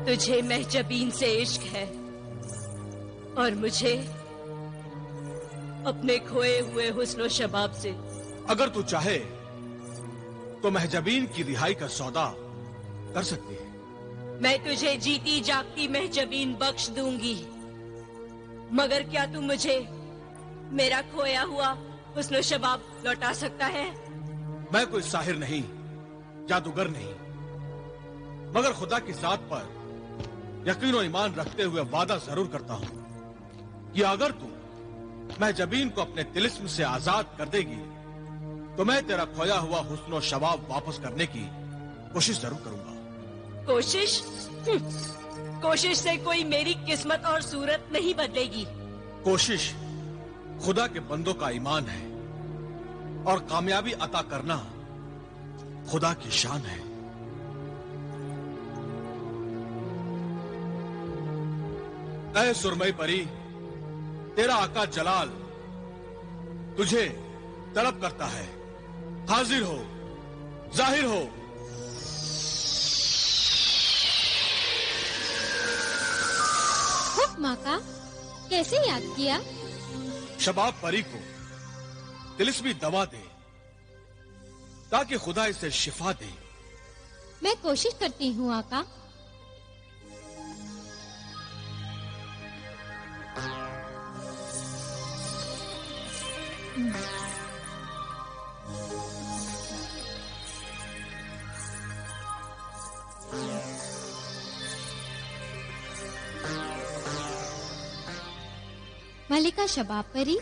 तुझे महजबीन से इश्क है और मुझे अपने खोए हुए हुस्न शबाब से। अगर तू चाहे तो महजबीन की रिहाई का सौदा कर सकती है। मैं तुझे जीती जागती महजबीन बख्श दूंगी, मगर क्या तू मुझे मेरा खोया हुआ हुस्न शबाब लौटा सकता है? मैं कोई साहिर नहीं, जादूगर नहीं, मगर खुदा की जात पर यकीन और ईमान रखते हुए वादा जरूर करता हूं कि अगर तू महजबीन को अपने तिलिस्म से आजाद कर देगी तो मैं तेरा खोया हुआ हुस्न और शबाब वापस करने की कोशिश जरूर करूंगा। कोशिश? कोशिश से कोई मेरी किस्मत और सूरत नहीं बदलेगी। कोशिश खुदा के बंदों का ईमान है और कामयाबी अता करना खुदा की शान है। ऐ सुरमई परी, तेरा आका जलाल तुझे तलब करता है। हाजिर हो, जाहिर हो। हुक्म आका, कैसे याद किया? शबाब परी को तिलिस्मी दवा दे ताकि खुदा इसे शिफा दे। मैं कोशिश करती हूँ आका। मलिका शबाब परी,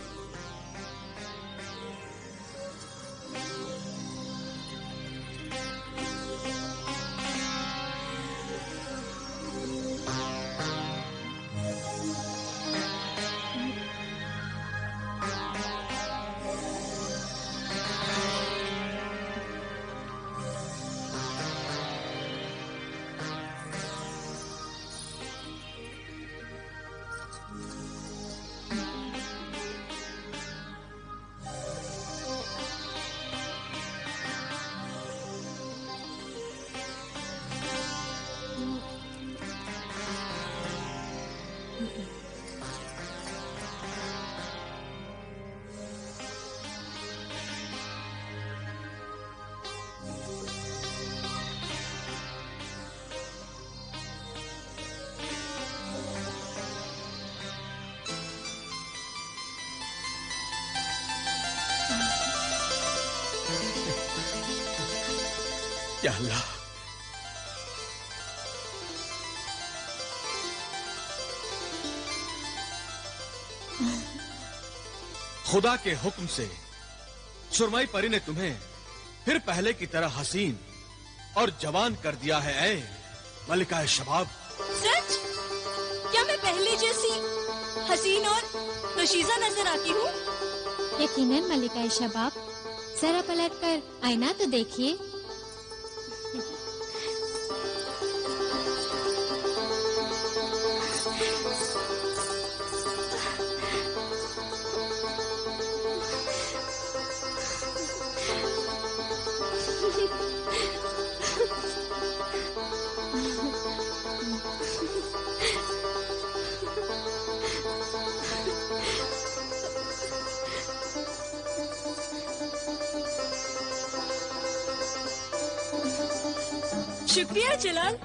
या अल्लाह, खुदा के हुक्म से सुरमई परी ने तुम्हें फिर पहले की तरह हसीन और जवान कर दिया है। ऐ मलिका शबाब। सच? क्या मैं पहले जैसी हसीन और नशीजा नजर आती हूँ? यकीनन मलिका शबाब। जरा पलट कर आईना तो देखिए। शुक्रिया जलाल।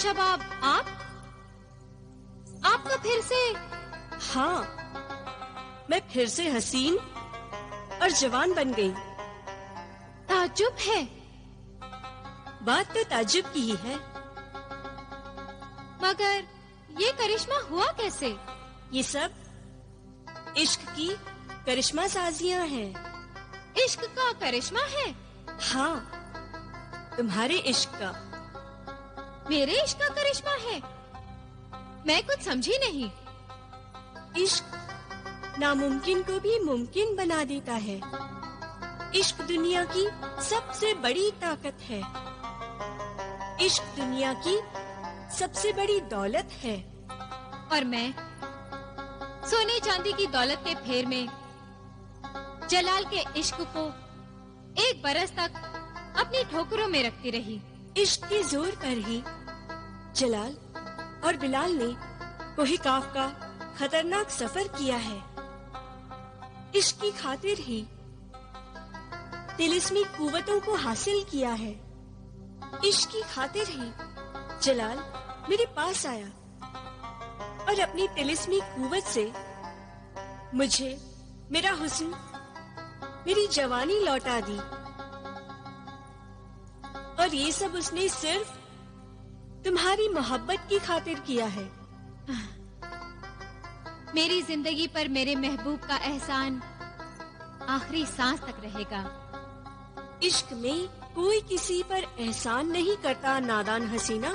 शबाब, आपका फिर से? हाँ, मैं फिर से हसीन और जवान बन गई। ताज्जुब है। बात तो ताज्जुब की ही है। मगर ये करिश्मा हुआ कैसे? ये सब इश्क की करिश्मा साजियां हैं। इश्क का करिश्मा है? हाँ, तुम्हारे इश्क का। मेरे इश्क का करिश्मा है? मैं कुछ समझी नहीं। इश्क नामुमकिन को भी मुमकिन बना देता है। इश्क दुनिया की सबसे बड़ी ताकत है। इश्क दुनिया की सबसे बड़ी दौलत है। और मैं सोने चांदी की दौलत के फेर में जलाल के इश्क को 1 बरस तक अपनी ठोकरों में रखती रही। इश्क के जोर पर ही जलाल और बिलाल ने कोहे काफ का खतरनाक सफर किया है। इश्क की खातिर ही तिलिस्मी कुव्वतों को हासिल किया है। इश्क की खातिर ही जलाल मेरे पास आया और अपनी तिलिस्मी कुव्वत से मुझे मेरा हुस्न, मेरी जवानी लौटा दी। और ये सब उसने सिर्फ तुम्हारी मोहब्बत की खातिर किया है। मेरी जिंदगी पर मेरे महबूब का एहसान आखिरी सांस तक रहेगा। इश्क में कोई किसी पर एहसान नहीं करता नादान हसीना।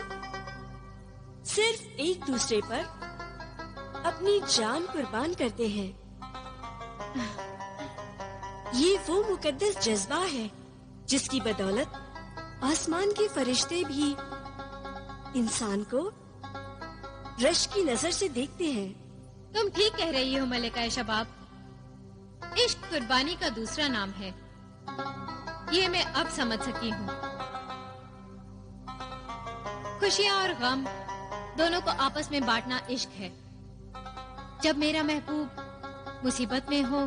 सिर्फ एक दूसरे पर अपनी जान कुर्बान करते हैं। ये वो मुकद्दस जज्बा है जिसकी बदौलत आसमान के फरिश्ते भी इंसान को रश्क की नजर से देखते हैं। तुम ठीक कह रही हो मलिका शबाब। इश्क कुर्बानी का दूसरा नाम है। ये मैं अब समझ सकी हूँ। खुशियाँ और गम दोनों को आपस में बांटना इश्क है। जब मेरा महबूब मुसीबत में हो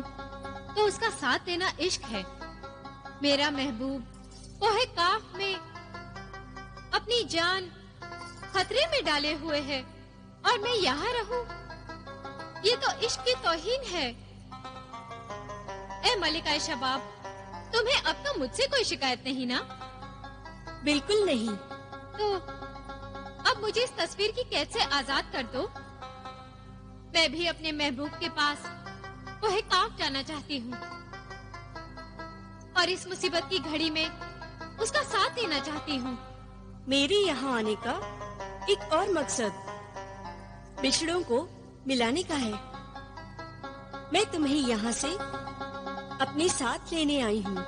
तो उसका साथ देना इश्क है। मेरा महबूब कोहे काफ में अपनी जान खतरे में डाले हुए है और मैं यहाँ रहूं, ये तो इश्क की तौहीन है। ए मलिका शबाब, तुम्हें अब तो मुझसे कोई शिकायत नहीं ना? बिल्कुल नहीं। तो अब मुझे इस तस्वीर की कैद से आजाद कर दो। मैं भी अपने महबूब के पास कोहे काफ जाना चाहती हूँ और इस मुसीबत की घड़ी में उसका साथ देना चाहती हूँ। मेरे यहाँ आने का एक और मकसद बिछड़ों को मिलाने का है। मैं तुम्हें यहाँ से अपने साथ लेने आई हूँ।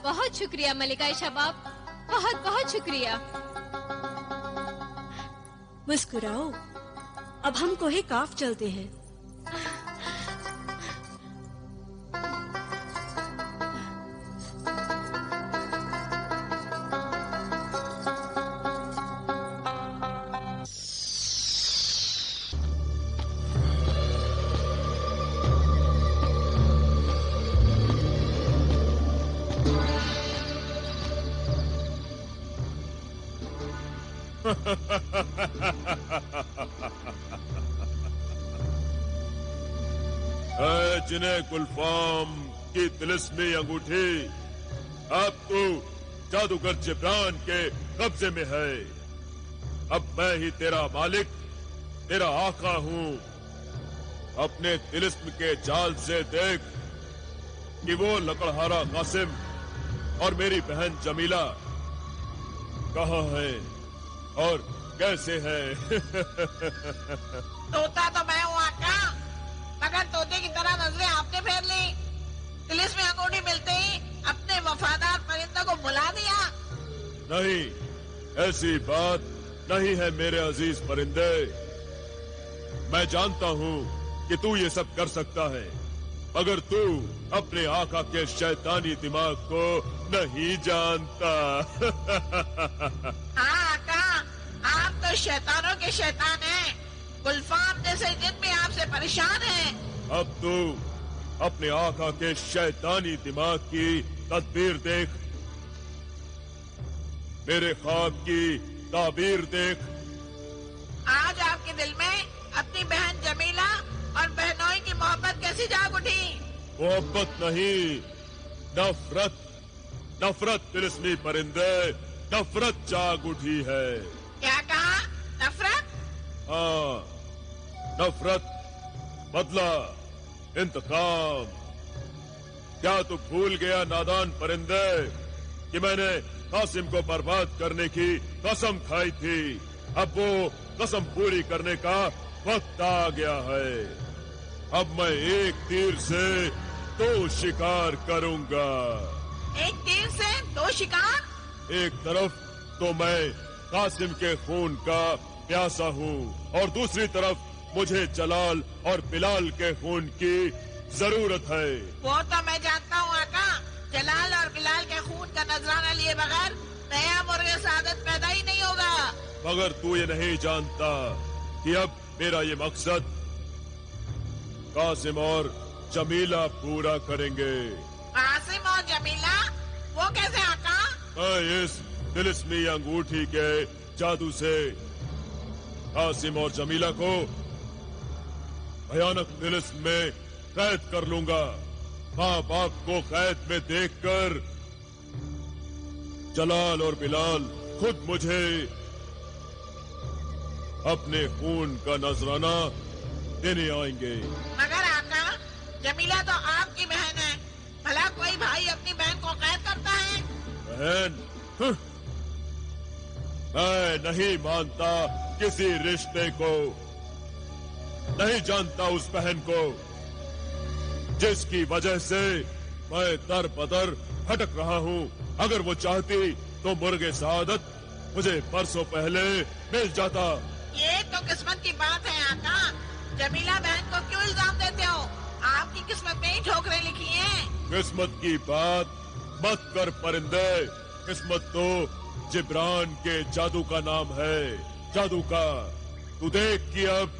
बहुत शुक्रिया मलिका शबाब, बहुत बहुत शुक्रिया। मुस्कुराओ, अब हम कोहे काफ चलते हैं। जिन्हें गुलफाम की तिलिस्मी अंगूठी अब तू जादूगर जिब्रान के कब्जे में है। अब मैं ही तेरा मालिक, तेरा आका हूँ। अपने तिलिस्म के जाल से देख कि वो लकड़हारा कासिम और मेरी बहन जमीला कहाँ है और कैसे है। तोता तो मैं हूँ आका, मगर तोते की तरह नजरें आपने फेर ली। तिलिस्मी अंगूठी मिलते ही अपने वफादार परिंदों को बुला दिया। नहीं, ऐसी बात नहीं है मेरे अजीज परिंदे। मैं जानता हूँ कि तू ये सब कर सकता है, मगर तू अपने आका के शैतानी दिमाग को नहीं जानता। हाँ आका, आप तो शैतानों के शैतान हैं। गुलफाम जैसे जिन भी आपसे परेशान हैं। अब तू अपने आका के शैतानी दिमाग की तदबीर देख, मेरे ख्वाब की ताबीर देख। आज आपके दिल में अपनी बहन जमीला और बहनोई की मोहब्बत कैसी जाग उठी? मोहब्बत नहीं, नफरत। नफरत तिलिस्मी परिंदे, नफरत जाग उठी है। क्या कहा? नफरत? हाँ, नफरत, बदला, इंतकाम। क्या तू भूल गया नादान परिंदे कि मैंने कासिम को बर्बाद करने की कसम खाई थी? अब वो कसम पूरी करने का वक्त आ गया है। अब मैं एक तीर से 2 शिकार करूंगा। एक तीर से 2 शिकार? एक तरफ तो मैं कासिम के खून का प्यासा हूँ और दूसरी तरफ मुझे जलाल और बिलाल के खून की जरूरत है। वो तो मैं जानता हूँ आका। जलाल और बिलाल के खून का नजराना लिए बगैर नया मुर्गे सादत पैदा ही नहीं होगा। मगर तू ये नहीं जानता कि अब मेरा ये मकसद कासिम और जमीला पूरा करेंगे। कासिम और जमीला? वो कैसे आका? मैं इस तिलिस्मी अंगूठी के जादू से कासिम और जमीला को भयानक तिलिस्म में कैद कर लूंगा। माँ बाप को कैद में देखकर जलाल और बिलाल खुद मुझे अपने खून का नजराना देने आएंगे। मगर आका, जमीला तो आपकी बहन है। भला कोई भाई अपनी बहन को कैद करता है? बहन? मैं नहीं मानता किसी रिश्ते को, नहीं जानता उस बहन को जिसकी वजह से मैं दर बदर भटक रहा हूँ। अगर वो चाहती तो मुर्गे सादत मुझे परसों पहले मिल जाता। ये तो किस्मत की बात है आका। जमीला बहन को क्यों इल्जाम देते हो? आपकी किस्मत में ही ठोकरें लिखी हैं। किस्मत की बात मत कर परिंदे। किस्मत तो जिब्रान के जादू का नाम है, जादू का। तू देख कि अब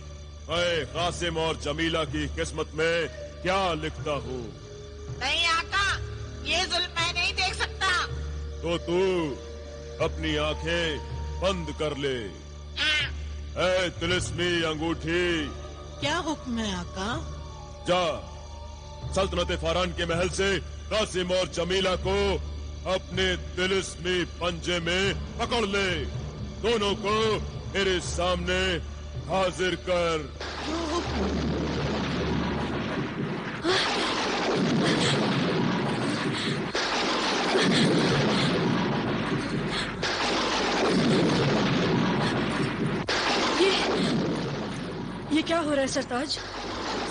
मैं कासिम और जमीला की किस्मत में क्या लिखता हूँ। नहीं आका, ये जुल्म मैं नहीं देख सकता। तो तू अपनी आंखें बंद कर ले। ऐ तिलिस्मी अंगूठी, क्या हुक्म है आका? जा सल्तनत फारान के महल से कासिम और जमीला को अपने तिलिस्मी पंजे में पकड़ ले। दोनों को मेरे सामने हाजिर कर। ये क्या हो रहा है सरताज?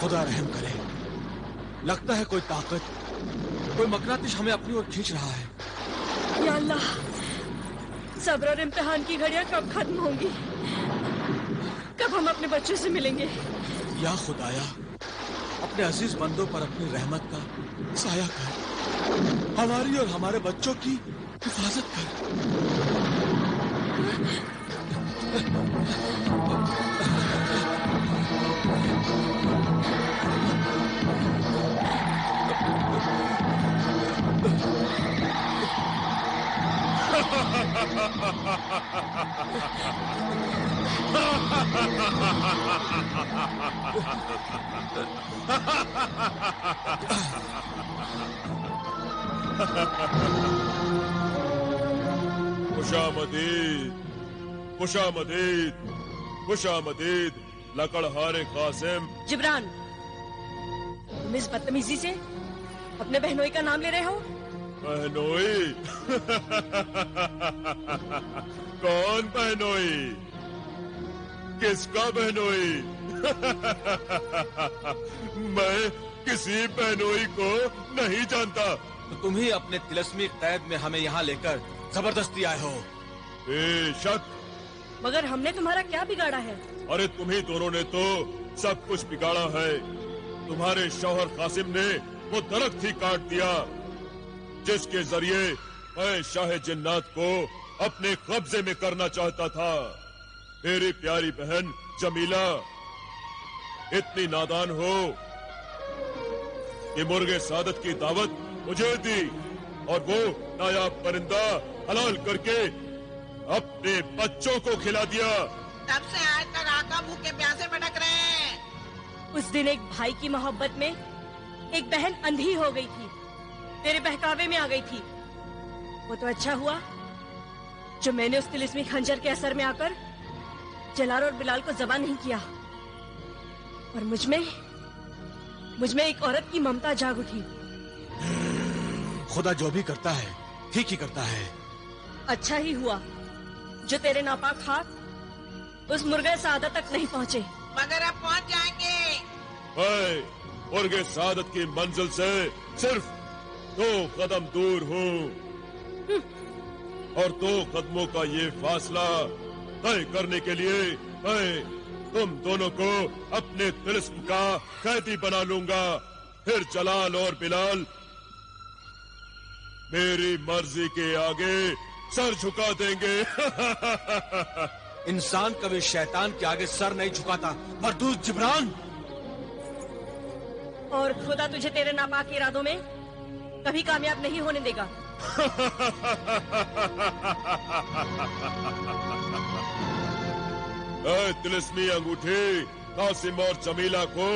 खुदा रहम करे, लगता है कोई ताकत, कोई मकनातिश हमें अपनी ओर खींच रहा है। या अल्लाह, सब्र और इम्तिहान की घड़ियां कब खत्म होंगी? कब हम अपने बच्चों से मिलेंगे? या खुदाया, अपने अजीज बंदों पर अपनी रहमत का साया कर, हमारी और हमारे बच्चों की हिफाजत कर। खुशामदीद, खुशामदीद, खुशामदीद, लकड़हारे कासिम। जिब्रान, तुम इस बदतमीजी से अपने बहनोई का नाम ले रहे हो? बहनोई? कौन बहनोई? किसका बहनोई? मैं किसी बहनोई को नहीं जानता। तो तुम ही अपने तिलस्मी कैद में हमें यहाँ लेकर जबरदस्ती आए हो। बेशक, मगर हमने तुम्हारा क्या बिगाड़ा है? अरे तुम्ही दोनों ने तो सब कुछ बिगाड़ा है। तुम्हारे शौहर कासिम ने वो दरख्त ही काट दिया जिसके जरिए मैं शाह जिन्नात को अपने कब्जे में करना चाहता था। मेरी प्यारी बहन जमीला इतनी नादान हो कि मुर्गे सादत की दावत मुझे दी और वो नायाब परिंदा हलाल करके अपने बच्चों को खिला दिया। तब से आज तक आका भूखे प्यासे भटक रहे हैं। उस दिन एक भाई की मोहब्बत में एक बहन अंधी हो गई थी, तेरे बहकावे में आ गई थी। वो तो अच्छा हुआ जो मैंने उस तिलिस्मी खंजर के असर में आकर जलाल और बिलाल को ज़बा नहीं किया, और मुझ में एक औरत की ममता जाग उठी। खुदा जो भी करता है ठीक ही करता है। अच्छा ही हुआ जो तेरे नापाक हाथ उस मुर्गे सादत तक नहीं पहुँचे। मगर अब पहुंच जाएंगे। मैं मुर्गे सादत की मंजिल से सिर्फ 2 कदम दूर हूँ और 2 कदमों का ये फासला तय करने के लिए मैं तुम दोनों को अपने तिलिस्म का कैदी बना लूंगा। फिर जलाल और बिलाल मेरी मर्जी के आगे सर झुका देंगे। इंसान कभी शैतान के आगे सर नहीं झुकाता, मरदूद जिब्रान। और खुदा तुझे तेरे नापाक इरादों में कभी कामयाब नहीं होने देगा। तिलिस्मी अंगूठी कासिम और जमीला को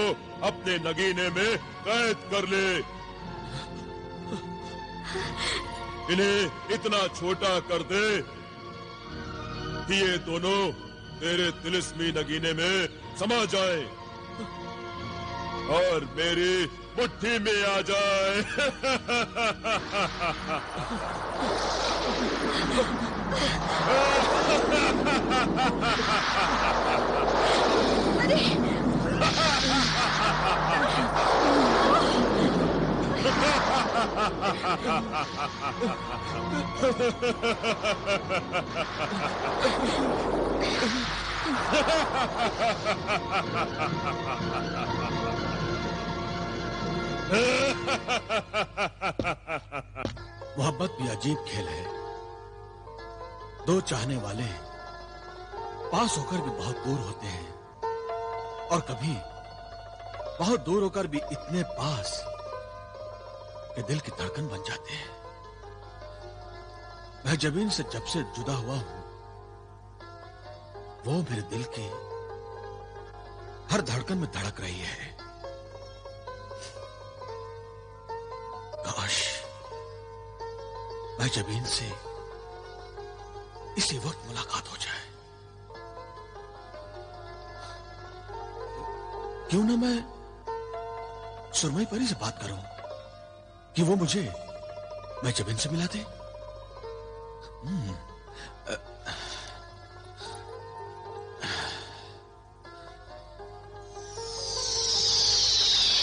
अपने नगीने में कैद कर ले। इन्हें इतना छोटा कर दे कि ये दोनों तेरे तिलिस्मी नगीने में समा जाए और मेरी मुट्ठी में आ जाए। मोहब्बत भी अजीब खेल है। 2 चाहने वाले पास होकर भी बहुत दूर होते हैं और कभी बहुत दूर होकर भी इतने पास कि दिल की धड़कन बन जाते हैं। मैं जबीन से जब से जुदा हुआ हूं, वो मेरे दिल की हर धड़कन में धड़क रही है। काश मैं जबीन से इसी वक्त मुलाकात हो जाए। क्यों ना मैं सुरमई परी से बात करूं कि वो मुझे मैं जबीन से मिला दे।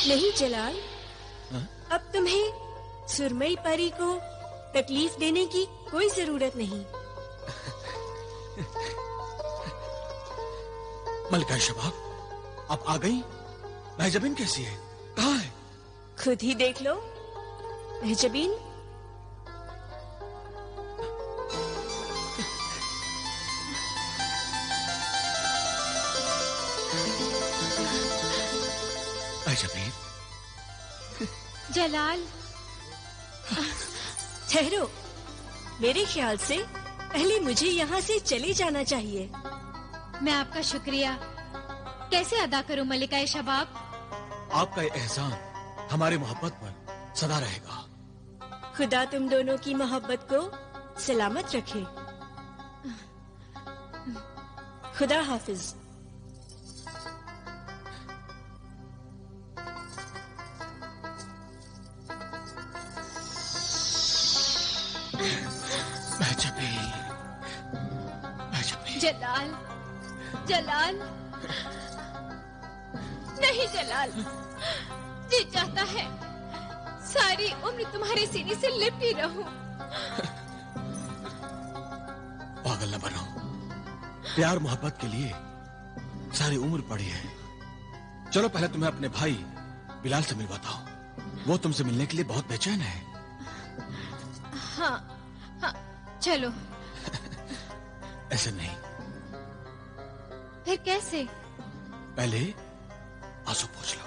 नहीं जलाल, अब तुम्हें सुरमई परी को तकलीफ देने की कोई जरूरत नहीं। मलिका शबाब, आप आ गई? महजबीन कैसी है? कहाँ है? खुद ही देख लो। महजबीन महजबीन। जलाल, ठहरो, मेरे ख्याल से पहले मुझे यहाँ से चले जाना चाहिए। मैं आपका शुक्रिया कैसे अदा करूं मलिका शबाब? आपका ये एहसान हमारे मोहब्बत पर सदा रहेगा। खुदा तुम दोनों की मोहब्बत को सलामत रखे। खुदा हाफिज। जलाल, जलाल, नहीं जलाल, जी चाहता है सारी उम्र तुम्हारे सीने से लिपटी रहूं। न बनो। प्यार मोहब्बत के लिए सारी उम्र पड़ी है। चलो पहले तुम्हें अपने भाई बिलाल से मिलवाता हूँ। वो तुमसे मिलने के लिए बहुत बेचैन है। हाँ, हाँ, चलो। ऐसे नहीं। फिर कैसे? पहले आंसू पोंछ लो।